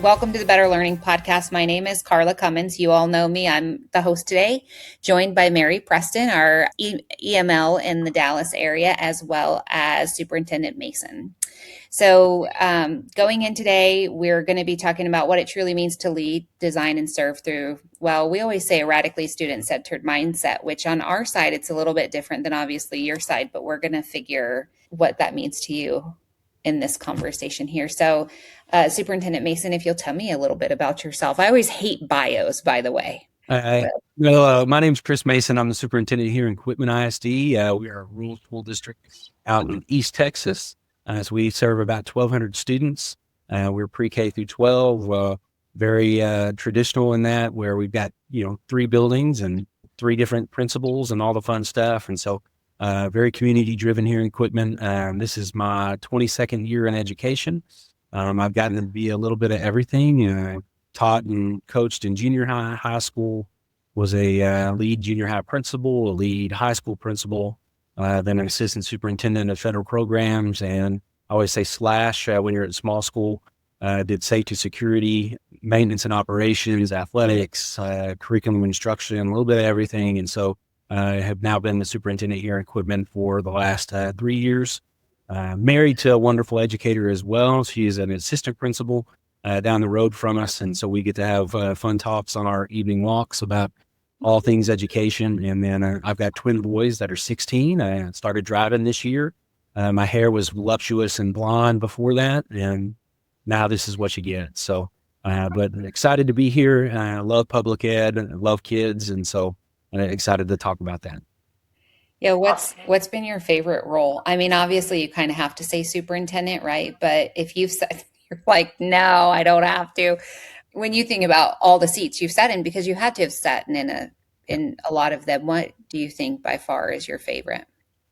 Welcome to the Better Learning Podcast. My name is Carla Cummins. You all know me. I'm the host today, joined by Mary Preston, our EML in the Dallas area, as well as Superintendent Mason. So going in today, we're going to be talking about what it truly means to lead, design, and serve through, well, we always say a radically student-centered mindset, which on our side, it's a little bit different than obviously your side, but we're going to figure what that means to you in this conversation here. So Superintendent Mason, if you'll tell me a little bit about yourself. I always hate bios, by the way. My name's Chris Mason. I'm the superintendent here in Quitman ISD. We are a rural school district out in East Texas. So we serve about 1,200 students. We're pre-K through 12, very traditional in that, where we've got, 3 buildings and 3 different principals and all the fun stuff. And so very community driven here in Quitman. This is my 22nd year in education. I've gotten to be a little bit of everything. Taught and coached in junior high, high school, was a lead junior high principal, a lead high school principal, then an assistant superintendent of federal programs. And I always say slash when you're at small school, did safety, security, maintenance and operations, athletics, curriculum instruction, a little bit of everything. And so I have now been the superintendent here in Quitman for the last 3 years. Married to a wonderful educator as well. She is an assistant principal down the road from us. And so we get to have fun talks on our evening walks about all things education. And then I've got twin boys that are 16. I started driving this year. My hair was voluptuous and blonde before that. And now this is what you get. So, but excited to be here. I love public ed, love kids. And so I'm excited to talk about that. Yeah, what's been your favorite role? I mean, obviously you kind of have to say superintendent, right? But if you've said, you're like, no, I don't have to. When you think about all the seats you've sat in, because you had to have sat in a lot of them, what do you think by far is your favorite?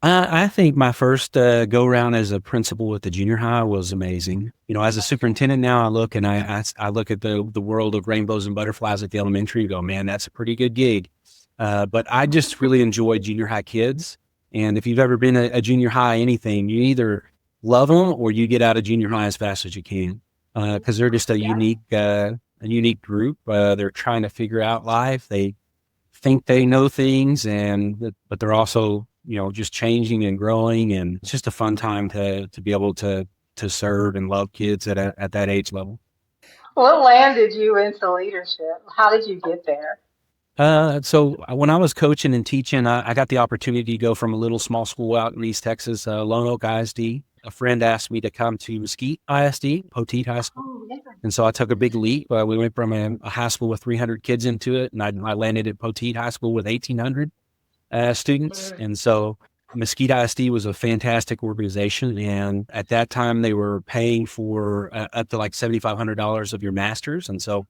I think my first go round as a principal at the junior high was amazing. As a superintendent now, I look and I look at the world of rainbows and butterflies at the elementary. You go, man, that's a pretty good gig. But I just really enjoy junior high kids. And if you've ever been a junior high anything, you either love them or you get out of junior high as fast as you can, because they're just a unique group. They're trying to figure out life. They think they know things, but they're also just changing and growing. And it's just a fun time to be able to serve and love kids at that age level. What landed you into leadership? How did you get there? So when I was coaching and teaching, I got the opportunity to go from a little small school out in East Texas, Lone Oak ISD. A friend asked me to come to Mesquite ISD, Poteet High School. Oh, yeah. And so I took a big leap. We went from a high school with 300 kids into it, and I landed at Poteet High School with 1,800 students. And so Mesquite ISD was a fantastic organization. And at that time, they were paying for up to like $7,500 of your master's. And so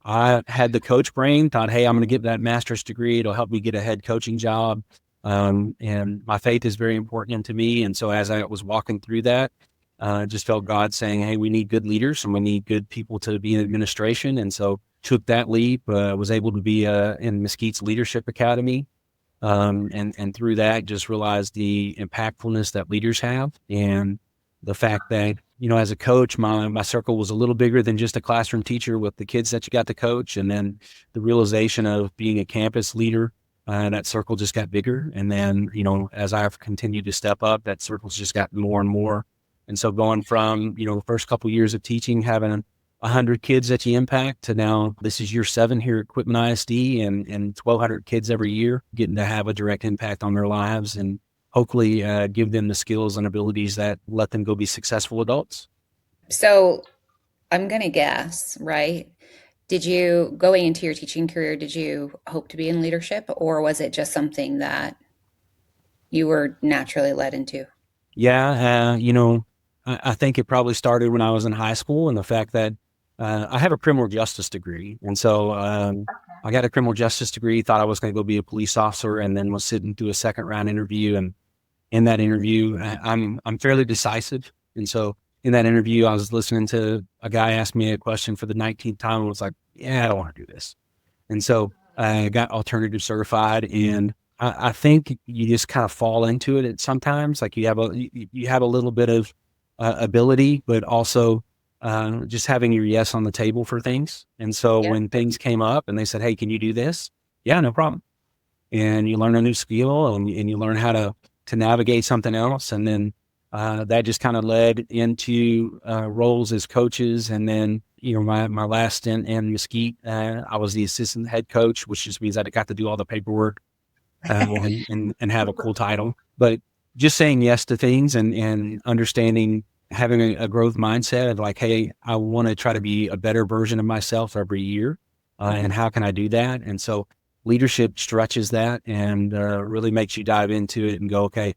I had the coach brain, thought, hey, I'm going to get that master's degree. It'll help me get a head coaching job. And my faith is very important to me. And so as I was walking through that, just felt God saying, hey, we need good leaders and we need good people to be in administration. And so took that leap, was able to be in Mesquite's Leadership Academy. And through that, just realized the impactfulness that leaders have, and the fact that, as a coach, my circle was a little bigger than just a classroom teacher with the kids that you got to coach. And then the realization of being a campus leader, that circle just got bigger. And then, as I've continued to step up, that circle's just got more and more. And so going from, the first couple of years of teaching, having 100 kids that you impact, to now this is year 7 here at Quitman ISD and 1,200 kids every year, getting to have a direct impact on their lives and hopefully give them the skills and abilities that let them go be successful adults. So I'm going to guess, right? Did you, going into your teaching career, did you hope to be in leadership, or was it just something that you were naturally led into? Yeah, I think it probably started when I was in high school, and the fact that I have a criminal justice degree. And so I got a criminal justice degree, thought I was going to go be a police officer, and then was sitting through a second round interview. And in that interview, I'm fairly decisive. And so in that interview, I was listening to a guy ask me a question for the 19th time and was like, yeah, I don't want to do this. And so I got alternative certified, and I think you just kind of fall into it sometimes. Like you have a little bit of ability, but also just having your yes on the table for things. And so Yeah. when things came up and they said, "Hey, can you do this?" Yeah, no problem. And you learn a new skill and you learn how to navigate something else. And then that just kind of led into roles as coaches. And then, my last stint in Mesquite, I was the assistant head coach, which just means I got to do all the paperwork and have a cool title. But just saying yes to things and understanding, having a growth mindset of like, hey, I want to try to be a better version of myself every year. And how can I do that? And so leadership stretches that and really makes you dive into it and go, okay,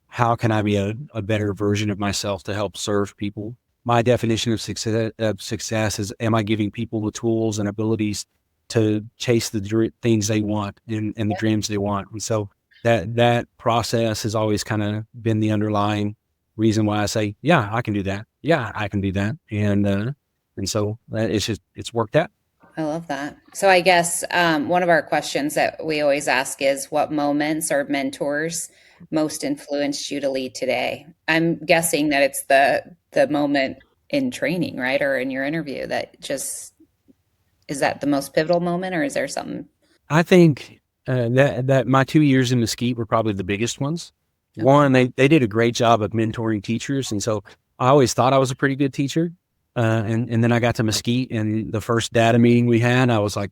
how can I be a better version of myself to help serve people? My definition of success is, am I giving people the tools and abilities to chase the things they want and the dreams they want? And so that process has always kind of been the underlying reason why I say, yeah, I can do that. Yeah, I can do that. And so it's worked out. I love that. So I guess one of our questions that we always ask is what moments or mentors most influenced you to lead today? I'm guessing that it's the moment in training, right? Or in your interview that just is that the most pivotal moment or is there something? I think that my 2 years in Mesquite were probably the biggest ones. Okay. One, they did a great job of mentoring teachers, and so I always thought I was a pretty good teacher. And then I got to Mesquite, and the first data meeting we had, I was like,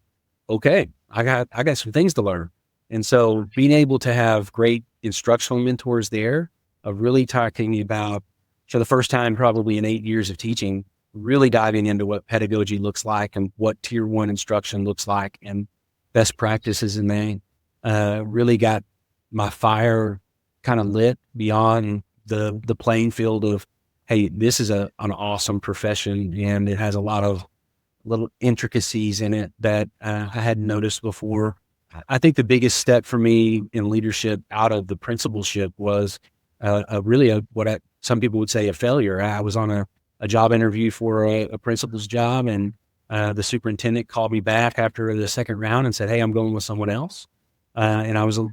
okay, I got some things to learn. And so being able to have great instructional mentors there, of really talking about, for the first time probably in 8 years of teaching, really diving into what pedagogy looks like and what tier one instruction looks like, and best practices in Maine, really got my fire kind of lit beyond the playing field of, hey, this is an awesome profession and it has a lot of little intricacies in it that I hadn't noticed before. I think the biggest step for me in leadership out of the principalship was some people would say a failure. I was on a job interview for a principal's job, and the superintendent called me back after the second round and said, "Hey, I'm going with someone else." And I was, of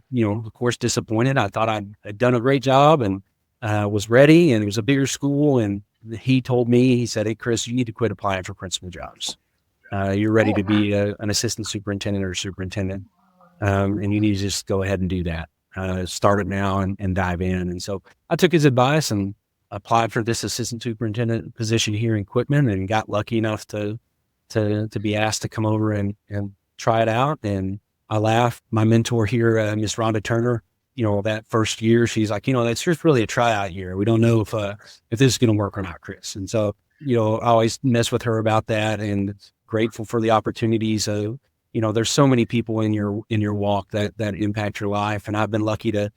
course, disappointed. I thought I'd done a great job and was ready, and it was a bigger school. And he told me, he said, "Hey, Chris, you need to quit applying for principal jobs. You're ready to be an assistant superintendent or superintendent, and you need to just go ahead and do that. Start it now and dive in." And so I took his advice and applied for this assistant superintendent position here in Quitman, and got lucky enough to be asked to come over and try it out. And I laughed. My mentor here, Miss Rhonda Turner, that first year, she's like, that's just really a tryout year. We don't know if this is going to work or not, Chris. And so, I always mess with her about that, and grateful for the opportunities. There's so many people in your walk that impact your life. And I've been lucky to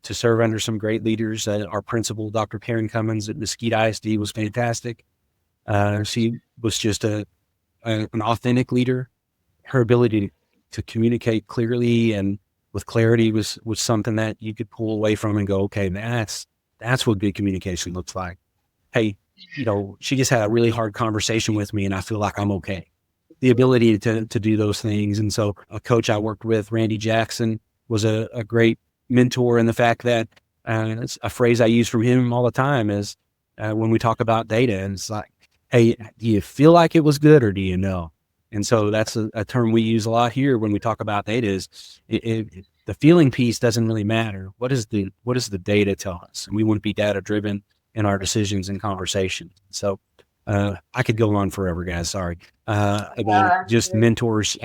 serve under some great leaders. Our principal, Dr. Carla Cummins at Mesquite ISD, was fantastic. She was just an authentic leader. Her ability to communicate clearly and with clarity was something that you could pull away from and go, okay, that's what good communication looks like. Hey, she just had a really hard conversation with me and I feel like I'm okay. The ability to do those things. And so a coach I worked with, Randy Jackson, was a great mentor in the fact that it's a phrase I use from him all the time is when we talk about data, and it's like, hey, do you feel like it was good or do you know? And so that's a term we use a lot here when we talk about data is the feeling piece doesn't really matter. What does the data tell us? And we want to be data driven in our decisions and conversations. So I could go on forever, guys. Sorry. Again, just mentors,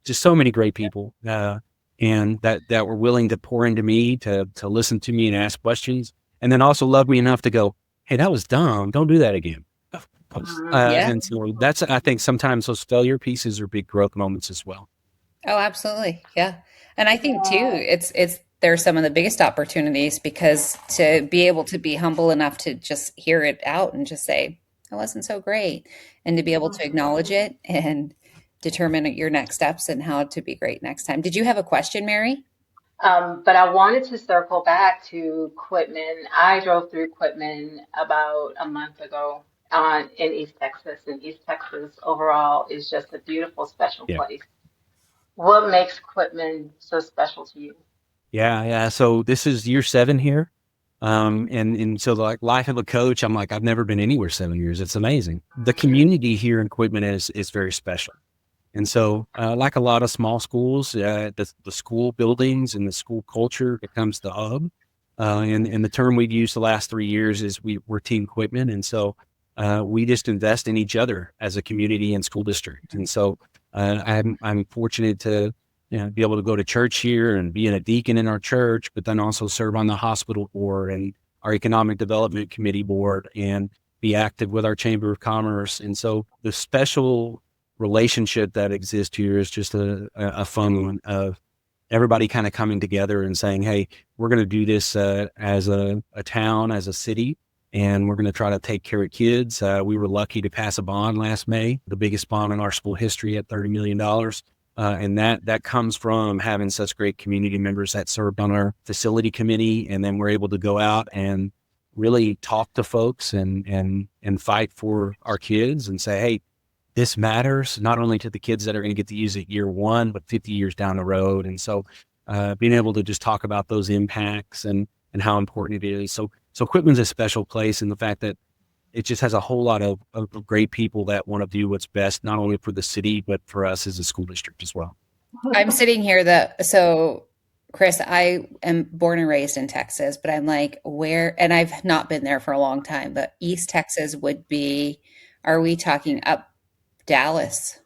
just so many great people, and that were willing to pour into me, to listen to me and ask questions, and then also love me enough to go, "Hey, that was dumb. Don't do that again." Yeah. And so I think sometimes those failure pieces are big growth moments as well. Oh, absolutely. Yeah. And I think too, it's they're some of the biggest opportunities because to be able to be humble enough to just hear it out and just say, that wasn't so great. And to be able to acknowledge it and determine your next steps and how to be great next time. Did you have a question, Mary? But I wanted to circle back to Quitman. I drove through Quitman about a month ago in East Texas, and East Texas overall is just a beautiful, special Yeah. place. What makes Quitman so special to you? Yeah. Yeah. So this is year 7 here. And so like life of a coach, I'm like, I've never been anywhere 7 years. It's amazing. The community here in Quitman is very special. And so, like a lot of small schools, the school buildings and the school culture becomes the hub. And the term we've used the last 3 years is we're Team Quitman. And so we just invest in each other as a community and school district. And so I'm fortunate to be able to go to church here and be a deacon in our church, but then also serve on the hospital board and our economic development committee board and be active with our Chamber of Commerce. And so the special relationship that exists here is just a fun one of everybody kind of coming together and saying, hey, we're going to do this as a town, as a city, and we're going to try to take care of kids. We were lucky to pass a bond last May, the biggest bond in our school history at $30 million. And that comes from having such great community members that served on our facility committee. And then we're able to go out and really talk to folks and fight for our kids and say, hey, this matters not only to the kids that are going to get to use it year one, but 50 years down the road. And so being able to just talk about those impacts and how important it is. So Quitman's a special place in the fact that it just has a whole lot of great people that want to do what's best, not only for the city, but for us as a school district as well. I'm sitting here so Chris, I am born and raised in Texas, but I'm like, where, and I've not been there for a long time, but East Texas would be, are we talking up Dallas?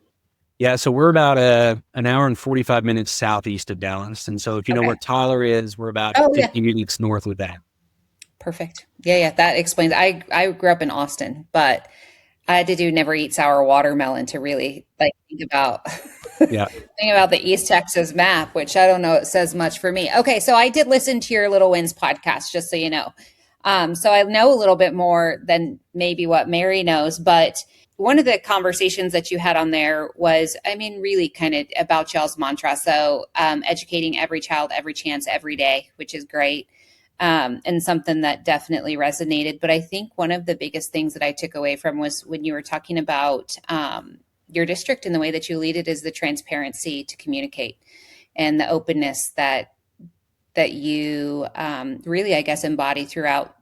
Yeah, so we're about an hour and 45 minutes southeast of Dallas. And so if you know where Tyler is, we're about 50 minutes north with that. Perfect. Yeah, that explains. I grew up in Austin, but I had to do never eat sour watermelon to really think about think about the East Texas map, which I don't know, it says much for me. Okay, so I did listen to your Little Wins podcast, just so you know. So I know a little bit more than maybe what Mary knows, but one of the conversations that you had on there was, really kind of about y'all's mantra. So educating every child, every chance, every day, which is great. And something that definitely resonated. But I think one of the biggest things that I took away from was when you were talking about your district and the way that you lead it is the transparency to communicate and the openness that you really, I guess, embody throughout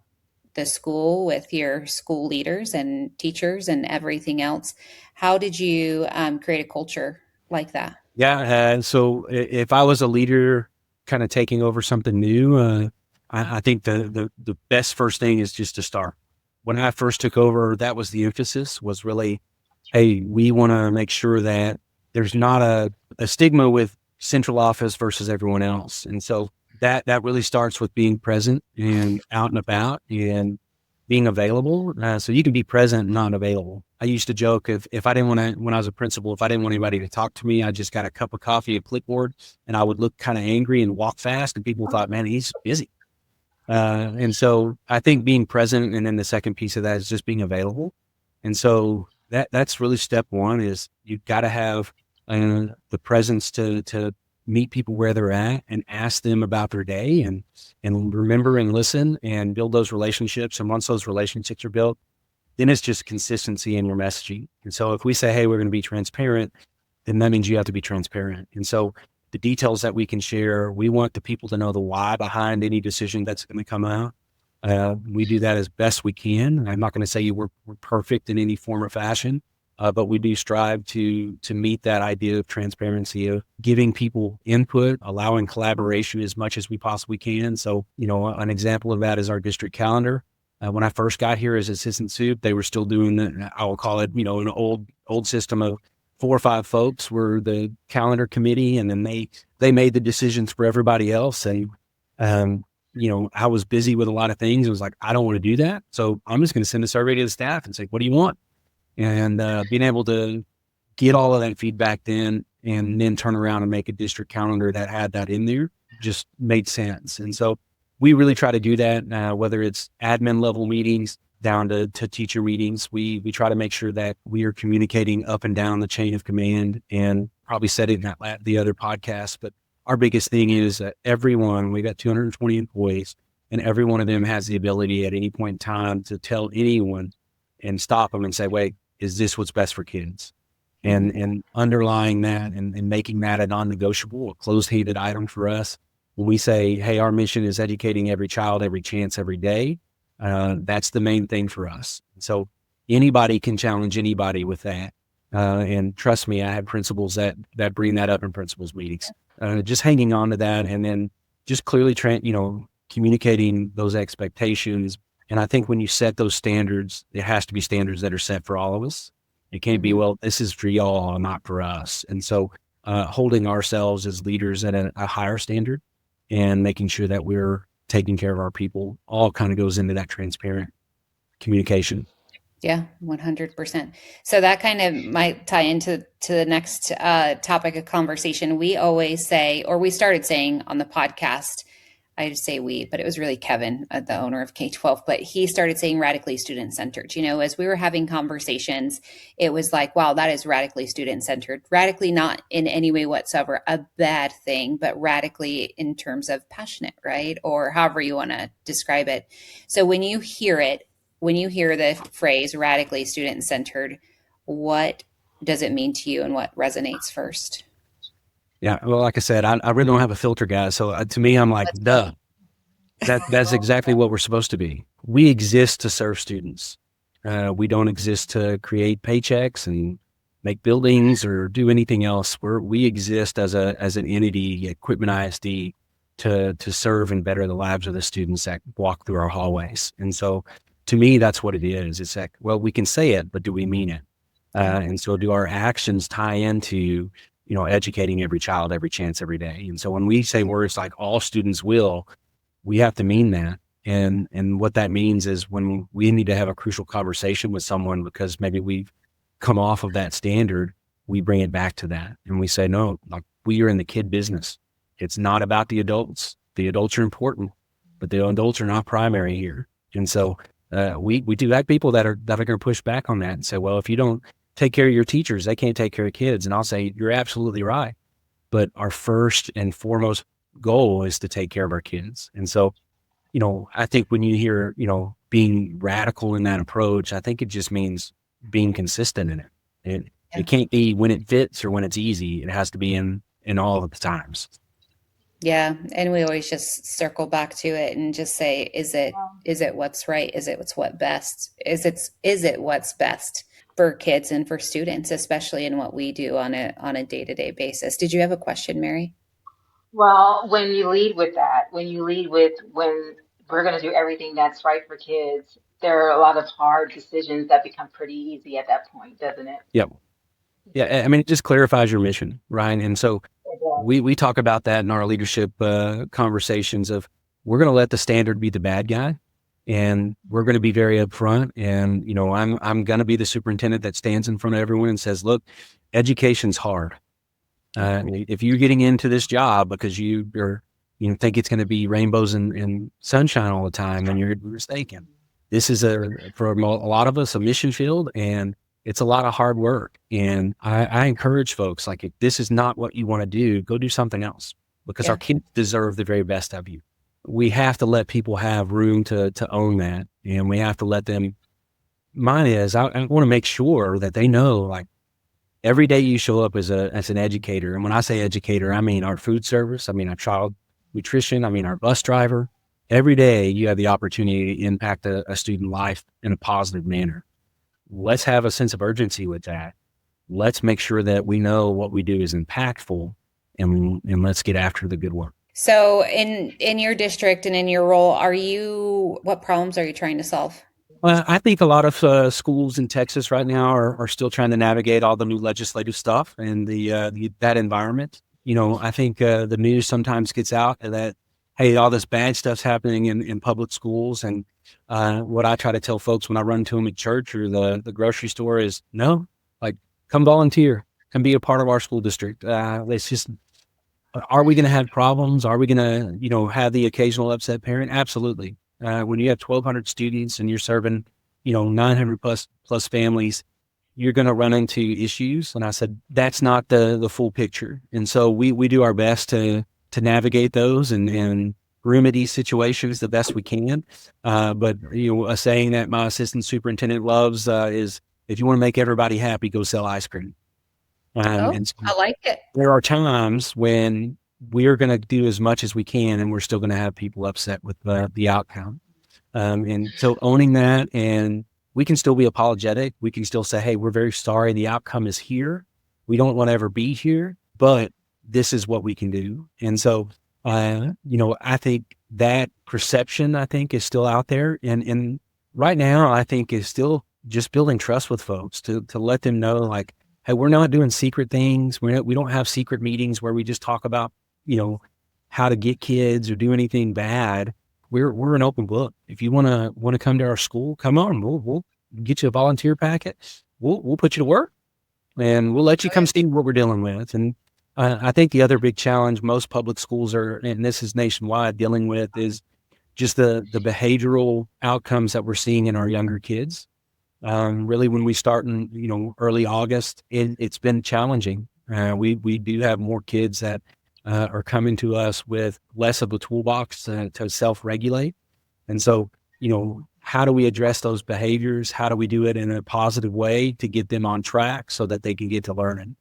the school with your school leaders and teachers and everything else. How did you create a culture like that? Yeah. So if I was a leader kind of taking over something new, I think the best first thing is just to start. When I first took over, that was the emphasis, was really, hey, we want to make sure that there's not a stigma with central office versus everyone else. And so that really starts with being present and out and about and being available. So you can be present and not available. I used to joke if I didn't want to, when I was a principal, if I didn't want anybody to talk to me, I just got a cup of coffee, a clipboard, and I would look kind of angry and walk fast. And people thought, man, he's busy. And so I think being present, and then the second piece of that is just being available. And so that's really step one is you've got to have the presence to meet people where they're at and ask them about their day and remember and listen and build those relationships. And once those relationships are built, then it's just consistency in your messaging. And so if we say, hey, we're going to be transparent, then that means you have to be transparent. And so the details that we can share, we want the people to know the why behind any decision that's going to come out. We do that as best we can. I'm not going to say we're perfect in any form or fashion, but we do strive to meet that idea of transparency, of giving people input, allowing collaboration as much as we possibly can. So, an example of that is our district calendar. When I first got here as assistant soup, they were still doing I will call it, an old system of 4 or 5 folks were the calendar committee, and then they made the decisions for everybody else. And, I was busy with a lot of things. It was like, I don't want to do that. So I'm just going to send a survey to the staff and say, what do you want? And being able to get all of that feedback then, and then turn around and make a district calendar that had that in there just made sense. And so we really try to do that, whether it's admin level meetings down to teacher meetings. We try to make sure that we are communicating up and down the chain of command, and probably said it in the other podcast, but our biggest thing is that we got 220 employees, and every one of them has the ability at any point in time to tell anyone and stop them and say, wait, is this what's best for kids? And underlying that and making that a non-negotiable, a closed-handed item for us when we say, hey, our mission is educating every child, every chance, every day, that's the main thing for us. So anybody can challenge anybody with that. And trust me, I have principals that bring that up in principals meetings. Just hanging on to that, and then just clearly, communicating those expectations. And I think when you set those standards, it has to be standards that are set for all of us. It can't be, well, this is for y'all, not for us. And so holding ourselves as leaders at a higher standard and making sure that we're taking care of our people all kind of goes into that transparent communication. Yeah, 100%. So that kind of might tie into the next topic of conversation. We always say, or we started saying on the podcast, I just say we, but it was really Kevin, the owner of K-12, but he started saying radically student-centered. As we were having conversations, it was like, wow, that is radically student-centered. Radically not in any way whatsoever a bad thing, but radically in terms of passionate, right? Or however you want to describe it. So when you hear the phrase radically student-centered, what does it mean to you and what resonates first? Yeah. Well, like I said, I really don't have a filter, guys. So to me, I'm like, duh. That's exactly what we're supposed to be. We exist to serve students. We don't exist to create paychecks and make buildings or do anything else. We exist as an entity at Quitman ISD to serve and better the lives of the students that walk through our hallways. And so to me, that's what it is. It's like, well, we can say it, but do we mean it? And so do our actions tie into educating every child, every chance, every day. And so when we say words like all students will, we have to mean that. And what that means is when we need to have a crucial conversation with someone because maybe we've come off of that standard, we bring it back to that. And we say, no, like we are in the kid business. It's not about the adults. The adults are important, but the adults are not primary here. And so we do have people that are going to push back on that and say, well, if you don't take care of your teachers, they can't take care of kids. And I'll say, you're absolutely right. But our first and foremost goal is to take care of our kids. And so, I think when you hear, being radical in that approach, I think it just means being consistent in it. It can't be when it fits or when it's easy. It has to be in all of the times. Yeah. And we always just circle back to it and just say, is it what's right? Is it what's best? Is it what's best for kids and for students, especially in what we do on a day-to-day basis? Did you have a question, Mary? Well, when you lead with that, when we're going to do everything that's right for kids, there are a lot of hard decisions that become pretty easy at that point, doesn't it? Yep. Yeah. I mean, it just clarifies your mission, right? And so we talk about that in our leadership conversations of we're going to let the standard be the bad guy. And we're going to be very upfront. And, I'm going to be the superintendent that stands in front of everyone and says, look, education's hard. If you're getting into this job because you think it's going to be rainbows and sunshine all the time, then you're mistaken. This is for a lot of us, a mission field, and it's a lot of hard work. And I encourage folks, like, if this is not what you want to do, go do something else because our kids deserve the very best of you. We have to let people have room to own that. And we have to let them, mine is, I want to make sure that they know, like, every day you show up as an educator. And when I say educator, I mean our food service. I mean our child nutrition. I mean our bus driver. Every day you have the opportunity to impact a student life in a positive manner. Let's have a sense of urgency with that. Let's make sure that we know what we do is impactful and let's get after the good work. So in your district and in your role, what problems are you trying to solve? Well, I think a lot of schools in Texas right now are still trying to navigate all the new legislative stuff and that environment. I think the news sometimes gets out that, hey, all this bad stuff's happening in public schools. And what I try to tell folks when I run to them at church or the grocery store is, no, like, come volunteer, come be a part of our school district. It's just, are we going to have problems? Are we going to, have the occasional upset parent? Absolutely. When you have 1,200 students and you're serving, 900 plus families, you're going to run into issues. And I said, that's not the full picture. And so we do our best to navigate those and remedy situations the best we can. But, a saying that my assistant superintendent loves is, if you want to make everybody happy, go sell ice cream. And so I like it. There are times when we're going to do as much as we can, and we're still going to have people upset with the outcome. And so owning that, and we can still be apologetic. We can still say, hey, we're very sorry. The outcome is here. We don't want to ever be here, but this is what we can do. And so, I think that perception, is still out there. And right now, I think is still just building trust with folks to let them know, like, hey, we're not doing secret things. We don't have secret meetings where we just talk about, how to get kids or do anything bad. We're an open book. If you want to come to our school, come on. We'll get you a volunteer packet. We'll put you to work, and we'll let you come see what we're dealing with. And I think the other big challenge most public schools are, and this is nationwide, dealing with is just the behavioral outcomes that we're seeing in our younger kids. Really, when we start in early August, it's been challenging. We do have more kids that are coming to us with less of a toolbox to self-regulate. And so, how do we address those behaviors? How do we do it in a positive way to get them on track so that they can get to learning?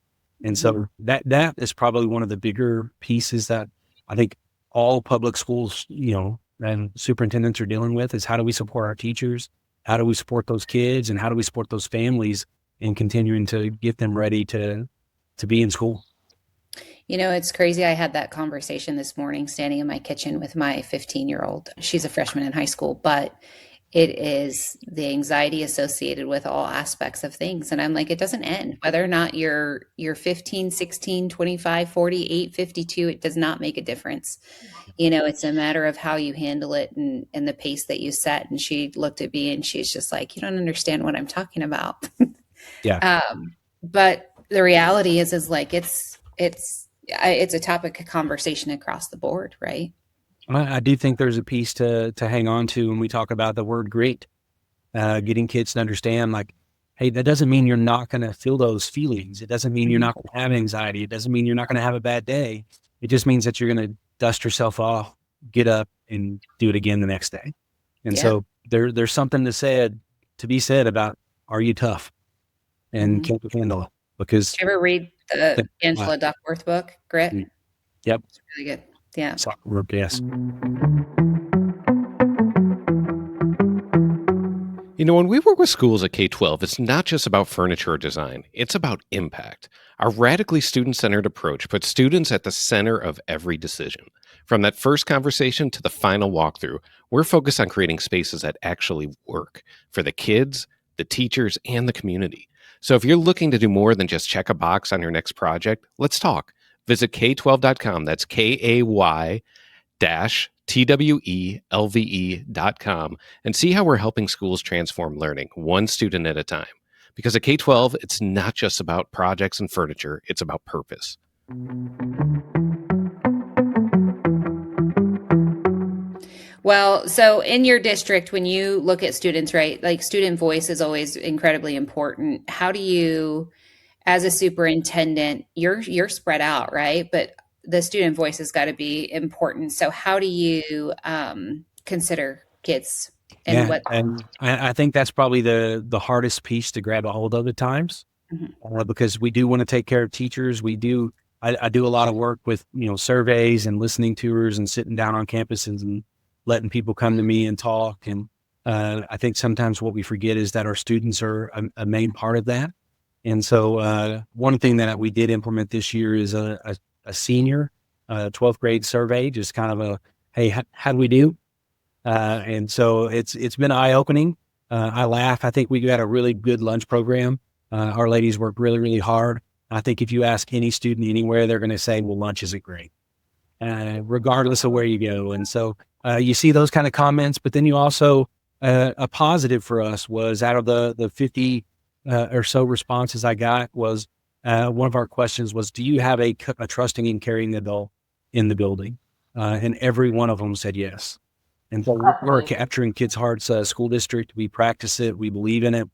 And so that is probably one of the bigger pieces that I think all public schools, and superintendents are dealing with, is how do we support our teachers? How do we support those kids, and how do we support those families in continuing to get them ready to be in school? It's crazy. I had that conversation this morning standing in my kitchen with my 15-year-old. She's a freshman in high school, but it is the anxiety associated with all aspects of things. And I'm like, it doesn't end. Whether or not you're 15, 16, 25, 48, 52, it does not make a difference. It's a matter of how you handle it and the pace that you set. And she looked at me and she's just like, you don't understand what I'm talking about. Yeah. But the reality is like, it's a topic of conversation across the board, right? I do think there's a piece to hang on to when we talk about the word grit, getting kids to understand, like, hey, that doesn't mean you're not going to feel those feelings. It doesn't mean you're not going to have anxiety. It doesn't mean you're not going to have a bad day. It just means that you're going to dust yourself off, get up, and do it again the next day. And so there's something to be said about, are you tough and can you handle it? Because did you ever read the Angela Duckworth book, Grit? Yep. It's really good. Yeah. Yes. When we work with schools at K-12, it's not just about furniture or design. It's about impact. Our radically student-centered approach puts students at the center of every decision. From that first conversation to the final walkthrough, we're focused on creating spaces that actually work for the kids, the teachers, and the community. So if you're looking to do more than just check a box on your next project, let's talk. Visit K12.com. That's KAY-TWELVE.com and see how we're helping schools transform learning one student at a time. Because at K-12, it's not just about projects and furniture, it's about purpose. Well, so in your district, when you look at students, right, like student voice is always incredibly important. How do you, as a superintendent, you're spread out, right? But the student voice has got to be important. So how do you consider kids and what? And I think that's probably the hardest piece to grab a hold of at times, because we do want to take care of teachers. I do a lot of work with, surveys and listening tours and sitting down on campuses and letting people come to me and talk. And I think sometimes what we forget is that our students are a main part of that. And so one thing that we did implement this year is a senior 12th grade survey, just kind of hey, how do we do? And so it's been eye-opening. I laugh. I think we got a really good lunch program. Our ladies work really, really hard. I think if you ask any student anywhere, they're going to say, well, lunch isn't great, regardless of where you go. And so you see those kind of comments, but then you also, a positive for us was out of the 50 or so responses I got was one of our questions was, do you have a trusting and caring adult in the building? And every one of them said yes. And so we're capturing kids' hearts, school district. We practice it. We believe in it.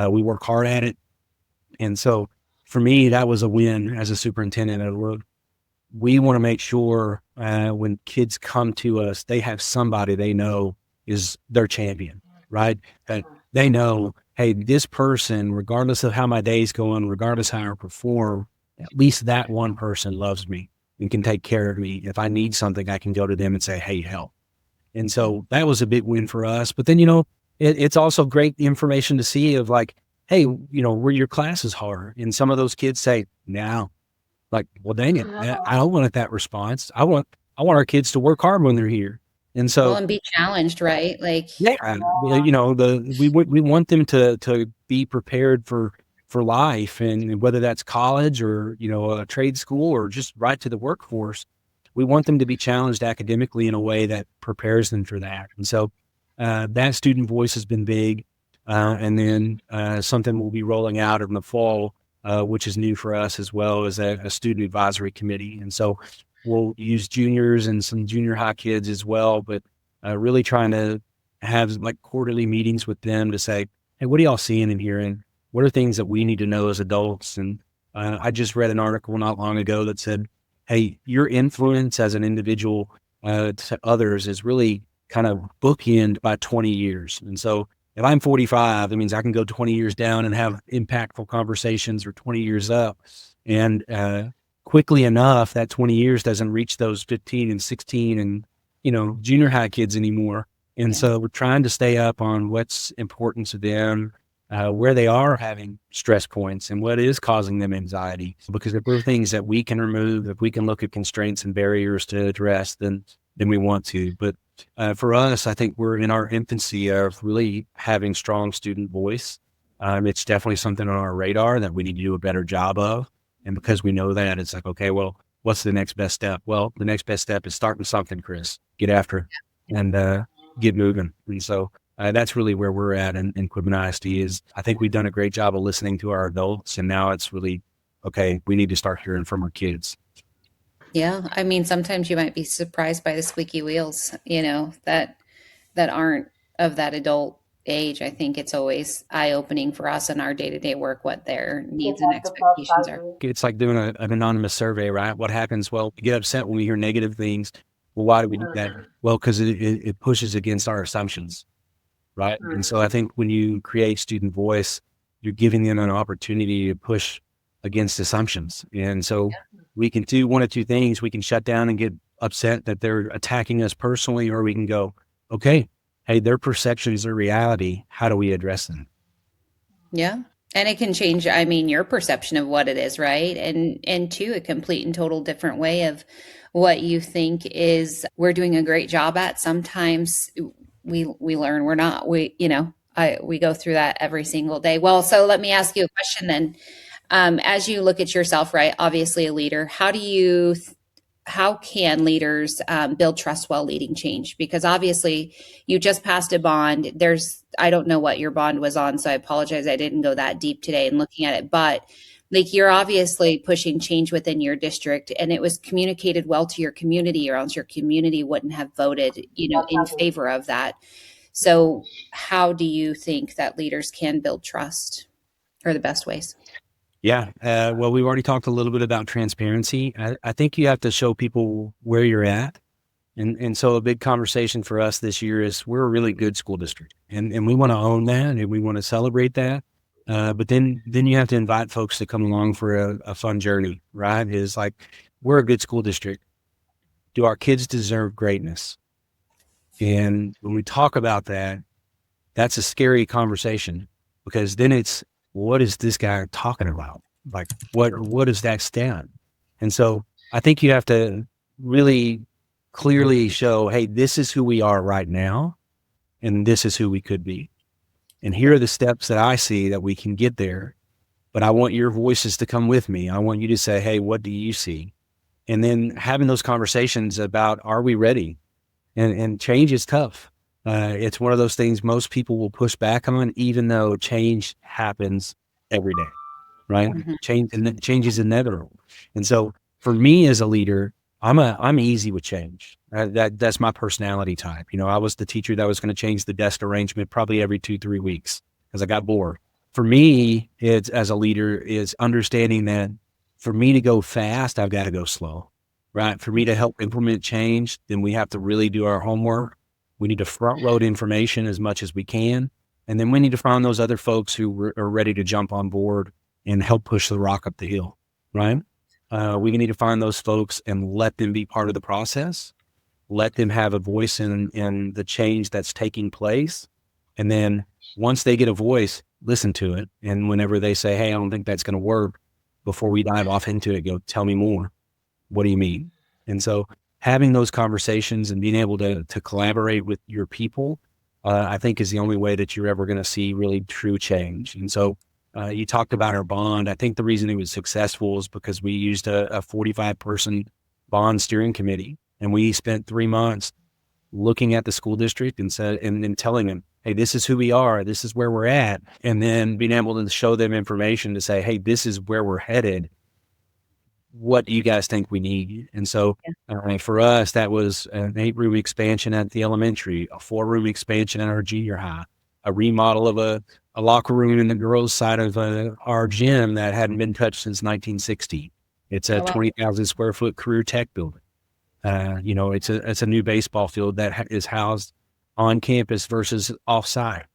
We work hard at it. And so for me, that was a win as a superintendent. We want to make sure when kids come to us, they have somebody they know is their champion, right? And they know, hey, this person, regardless of how my day's going, regardless how I perform, at least that one person loves me and can take care of me. If I need something, I can go to them and say, hey, help. And so that was a big win for us. But then, it's also great information to see of like, hey, where your classes are. And some of those kids say, no, like, well, dang it, I don't want that response. I want our kids to work hard when they're here. And Well, so, and be challenged, right? Like, yeah, we want them to be prepared for life, and whether that's college or a trade school or just right to the workforce, we want them to be challenged academically in a way that prepares them for that. And so that student voice has been big, and then something we'll be rolling out in the fall, which is new for us as well, as a student advisory committee. And so we'll use juniors and some junior high kids as well, but really trying to have like quarterly meetings with them to say, hey, what are y'all seeing and hearing? What are things that we need to know as adults? And I just read an article not long ago that said, hey, your influence as an individual to others is really kind of bookend by 20 years. And so if I'm 45, that means I can go 20 years down and have impactful conversations, or 20 years up. And quickly enough, that 20 years doesn't reach those 15 and 16 and junior high kids anymore. And so we're trying to stay up on what's important to them, where they are having stress points and what is causing them anxiety. Because if there are things that we can remove, if we can look at constraints and barriers to address, then we want to. But for us, I think we're in our infancy of really having strong student voice. It's definitely something on our radar that we need to do a better job of. And because we know that, it's like, okay, well, what's the next best step? Well, the next best step is starting something, Chris. Get after it and get moving. And so that's really where we're at in Quitman ISD. Is I think we've done a great job of listening to our adults, and now it's really, okay, we need to start hearing from our kids. yeah, I mean, sometimes you might be surprised by the squeaky wheels, that aren't of that adult age. I think it's always eye-opening for us in our day-to-day work what their needs and expectations are. It's like doing an anonymous survey, right? What happens? Well, we get upset when we hear negative things. Well, why do we do that? Well, because it pushes against our assumptions, right? And so I think when you create student voice, you're giving them an opportunity to push against assumptions. And so we can do one of two things. We can shut down and get upset that they're attacking us personally, or we can go, okay, hey, their perception is their reality. How do we address them? Yeah. And it can change, I mean, your perception of what it is, right? And two, a complete and total different way of what you think is we're doing a great job at. Sometimes we learn we're not. We go through that every single day. Well, so let me ask you a question then. As you look at yourself, right? Obviously a leader, how can leaders build trust while leading change? Because obviously you just passed a bond. I don't know what your bond was on, so I apologize. I didn't go that deep today in looking at it, but like you're obviously pushing change within your district, and it was communicated well to your community, or else your community wouldn't have voted, in favor of that. So how do you think that leaders can build trust, or the best ways? Yeah. Well, we've already talked a little bit about transparency. I think you have to show people where you're at. And so a big conversation for us this year is we're a really good school district, and we want to own that, and we want to celebrate that. But then you have to invite folks to come along for a fun journey, right? Is like, we're a good school district. Do our kids deserve greatness? And when we talk about that, that's a scary conversation, because then it's, what is this guy talking about? Like, what does that stand? And so I think you have to really clearly show, hey, this is who we are right now, and this is who we could be. And here are the steps that I see that we can get there. But I want your voices to come with me. I want you to say, hey, what do you see? And then having those conversations about, are we ready? And change is tough. It's one of those things most people will push back on, even though change happens every day, right? Mm-hmm. Change is inevitable. And so for me as a leader, I'm easy with change. That's my personality type. I was the teacher that was going to change the desk arrangement probably every 2-3 weeks because I got bored. For me, it's, as a leader, is understanding that for me to go fast, I've got to go slow, right? For me to help implement change, then we have to really do our homework. We need to front load information as much as we can. And then we need to find those other folks who are ready to jump on board and help push the rock up the hill, right? We need to find those folks and let them be part of the process. Let them have a voice in the change that's taking place. And then once they get a voice, listen to it. And whenever they say, hey, I don't think that's going to work, before we dive off into it, go, tell me more. What do you mean? And so having those conversations and being able to collaborate with your people, I think is the only way that you're ever going to see really true change. And so you talked about our bond. I think the reason it was successful is because we used a 45-person bond steering committee. And we spent 3 months looking at the school district and said, and telling them, hey, this is who we are. This is where we're at. And then being able to show them information to say, hey, this is where we're headed. What do you guys think we need? And so for us, that was an 8-room expansion at the elementary, a 4-room expansion at our junior high, a remodel of a locker room in the girls' side of our gym that hadn't been touched since 1960. It's a 20,000 square foot career tech building. It's a new baseball field that is housed on campus versus off-site.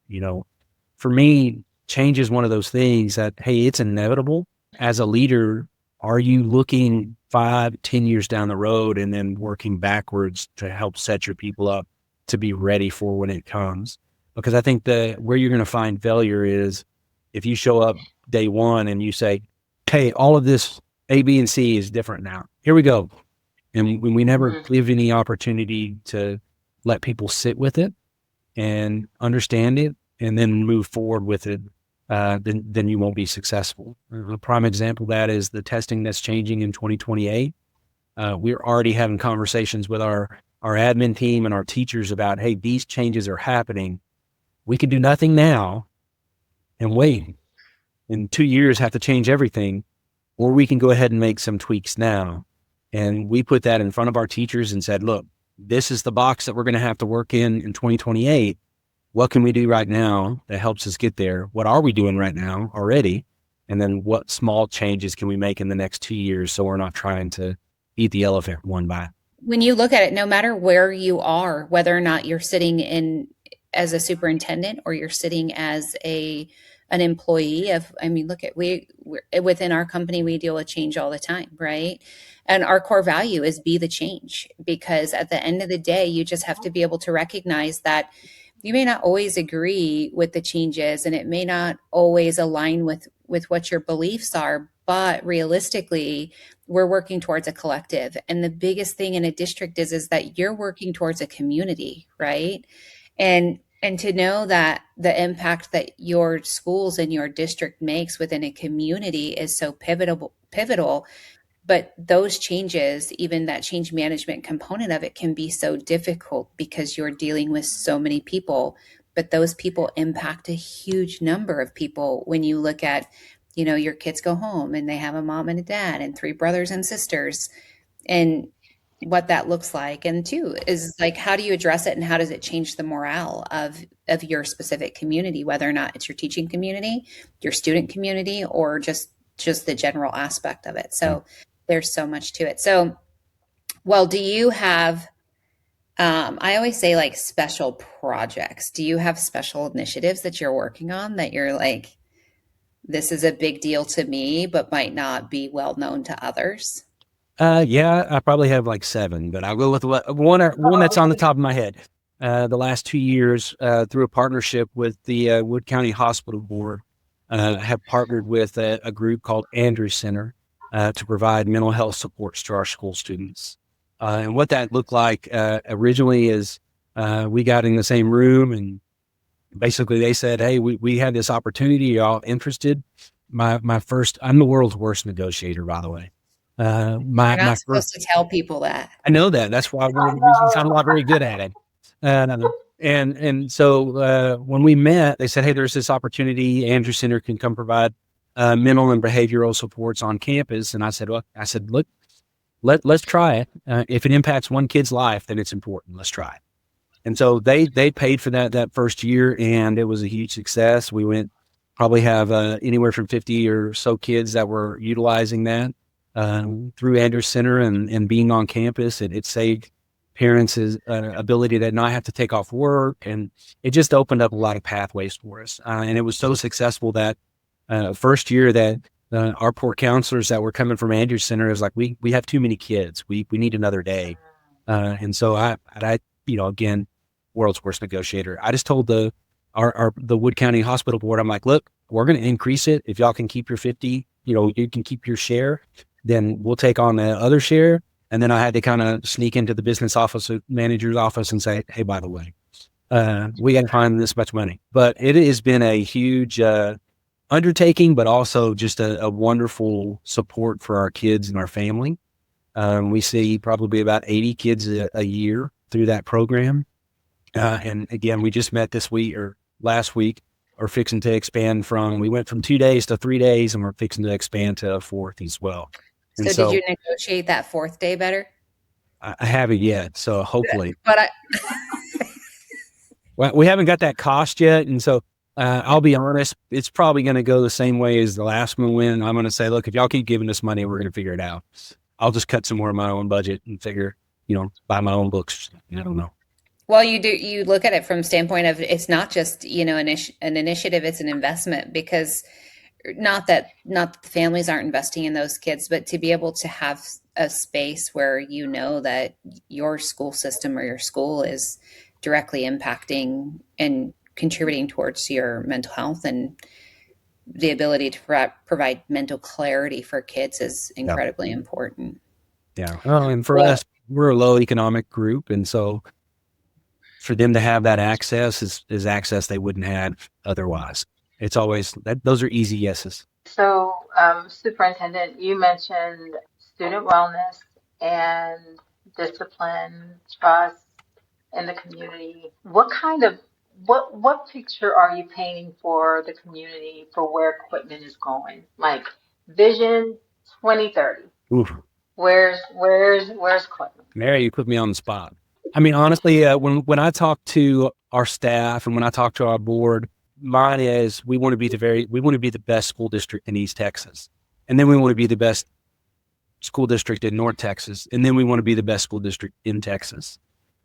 For me, change is one of those things that, hey, it's inevitable. As a leader, are you looking 5-10 years down the road and then working backwards to help set your people up to be ready for when it comes? Because I think where you're going to find failure is if you show up day one and you say, hey, all of this A, B, and C is different now. Here we go. And when we never give any opportunity to let people sit with it and understand it and then move forward with it, then you won't be successful. A prime example of that is the testing that's changing in 2028. We're already having conversations with our admin team and our teachers about, hey, these changes are happening. We can do nothing now and wait. In 2 years, have to change everything, or we can go ahead and make some tweaks now. And we put that in front of our teachers and said, look, this is the box that we're going to have to work in 2028. What can we do right now that helps us get there? What are we doing right now already? And then what small changes can we make in the next 2 years so we're not trying to eat the elephant one bite? When you look at it, no matter where you are, whether or not you're sitting in as a superintendent or you're sitting as an employee look at we're within our company, we deal with change all the time, right? And our core value is be the change, because at the end of the day, you just have to be able to recognize that you may not always agree with the changes and it may not always align with what your beliefs are, but realistically, we're working towards a collective. And the biggest thing in a district is that you're working towards a community, right? And to know that the impact that your schools and your district makes within a community is so pivotal. But those changes, even that change management component of it, can be so difficult because you're dealing with so many people, but those people impact a huge number of people. When you look at, your kids go home and they have a mom and a dad and 3 brothers and sisters, and what that looks like. And 2 is like, how do you address it and how does it change the morale of your specific community, whether or not it's your teaching community, your student community, or just the general aspect of it. So there's so much to it. So, well, do you have, I always say like special projects. Do you have special initiatives that you're working on that you're like, this is a big deal to me, but might not be well known to others? Yeah, I probably have like 7, but I'll go with one that's on the top of my head. The last 2 years, through a partnership with the Wood County Hospital Board, have partnered with a group called Andrews Center to provide mental health supports to our school students. And what that looked like originally is we got in the same room and basically they said, hey, we had this opportunity. Y'all interested? I'm the world's worst negotiator, by the way. You're not supposed to tell people that. I know that. That's why one of the reasons I'm not very good at it. And so when we met, they said, hey, there's this opportunity. Andrews Center can come provide mental and behavioral supports on campus. And I said, look, let's try it. If it impacts one kid's life, then it's important. Let's try it. And so they paid for that first year, and it was a huge success. We probably have anywhere from 50 or so kids that were utilizing that through Andrews Center and being on campus. It saved parents' ability to not have to take off work, and it just opened up a lot of pathways for us. And it was so successful that first year that our poor counselors that were coming from Andrews Center is like, we have too many kids. We need another day. And so I, again, world's worst negotiator. I just told the Wood County Hospital Board, I'm like, look, we're going to increase it. If y'all can keep your 50, you can keep your share, then we'll take on the other share. And then I had to kind of sneak into the business office, manager's office, and say, hey, by the way, we got to find this much money. But it has been a huge undertaking, but also just a wonderful support for our kids and our family. We see probably about 80 kids a year through that program. And again, we just met this week or last week, are fixing to expand we went from 2 days to 3 days, and we're fixing to expand to a fourth as well. So did you negotiate that fourth day better? I haven't yet. So hopefully, but well, we haven't got that cost yet. And so I'll be honest, it's probably going to go the same way as the last one went. I'm going to say, look, if y'all keep giving us money, we're going to figure it out. I'll just cut some more of my own budget and figure, buy my own books. I don't know. Well, you look at it from the standpoint of it's not just, an initiative, it's an investment, because not that the families aren't investing in those kids, but to be able to have a space where that your school system or your school is directly impacting and contributing towards your mental health and the ability to provide mental clarity for kids is incredibly important. Yeah. Well, and for us, we're a low economic group. And so for them to have that access is access they wouldn't have otherwise. It's always those are easy yeses. So, Superintendent, you mentioned student wellness and discipline, trust in the community. What picture are you painting for the community for where Quitman is going? Like Vision 2030. Oof. Where's Quitman? Mary, you put me on the spot. I mean, honestly, when I talk to our staff and when I talk to our board, mine is we want to be the best school district in East Texas, and then we want to be the best school district in North Texas, and then we want to be the best school district in Texas.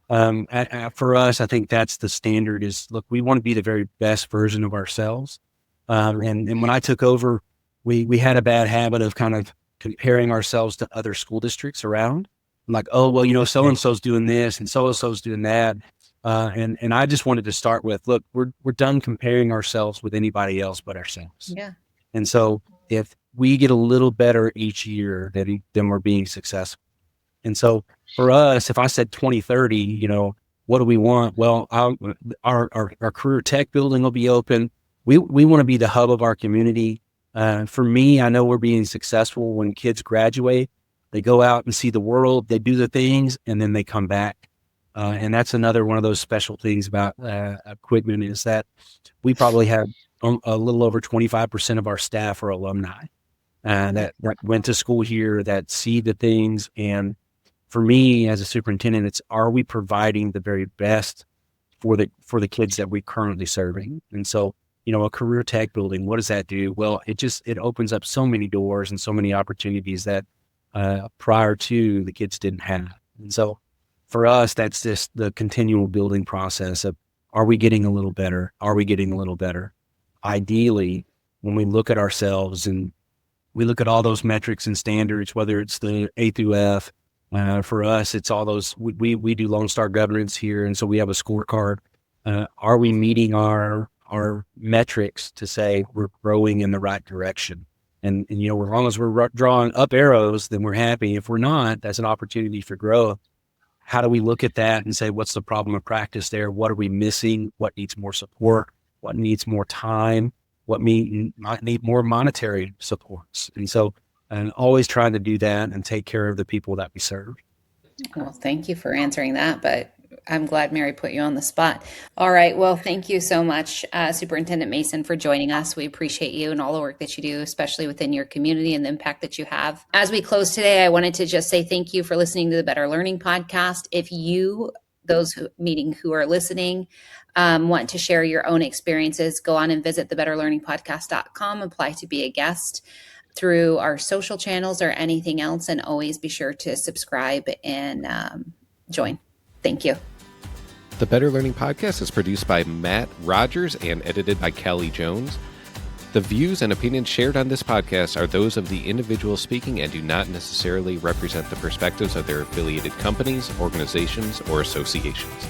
For us, I think that's the standard. Is look, we want to be the very best version of ourselves. And when I took over, we had a bad habit of kind of comparing ourselves to other school districts around. I'm like, oh, well, so-and-so's doing this and so-and-so's doing that. And I just wanted to start with, look, we're done comparing ourselves with anybody else but ourselves. Yeah. And so if we get a little better each year, then we're being successful. And so for us, if I said 2030, what do we want? Well, our career tech building will be open. We want to be the hub of our community. For me, I know we're being successful when kids graduate. They go out and see the world, they do the things, and then they come back. And that's another one of those special things about Quitman is that we probably have a little over 25% of our staff are alumni that went to school here, that see the things. And for me as a superintendent, it's, are we providing the very best for the kids that we're currently serving? And so, a career tech building, what does that do? Well, it opens up so many doors and so many opportunities that prior to the kids didn't have. And so for us, that's just the continual building process of, are we getting a little better? Are we getting a little better? Ideally, when we look at ourselves and we look at all those metrics and standards, whether it's the A through F, for us, it's all those, we do Lone Star governance here. And so we have a scorecard. Are we meeting our metrics to say we're growing in the right direction? And as long as we're drawing up arrows, then we're happy. If we're not, that's an opportunity for growth. How do we look at that and say, what's the problem of practice there? What are we missing? What needs more support? What needs more time? What might need more monetary supports? And so, and always trying to do that and take care of the people that we serve. Well, thank you for answering that, but I'm glad Mary put you on the spot. All right. Well, thank you so much, Superintendent Mason, for joining us. We appreciate you and all the work that you do, especially within your community and the impact that you have. As we close today, I wanted to just say thank you for listening to the Better Learning Podcast. If you, those who are listening, want to share your own experiences, go on and visit thebetterlearningpodcast.com, apply to be a guest through our social channels or anything else, and always be sure to subscribe and join. Thank you. The Better Learning Podcast is produced by Matt Rogers and edited by Kelly Jones. The views and opinions shared on this podcast are those of the individual speaking and do not necessarily represent the perspectives of their affiliated companies, organizations, or associations.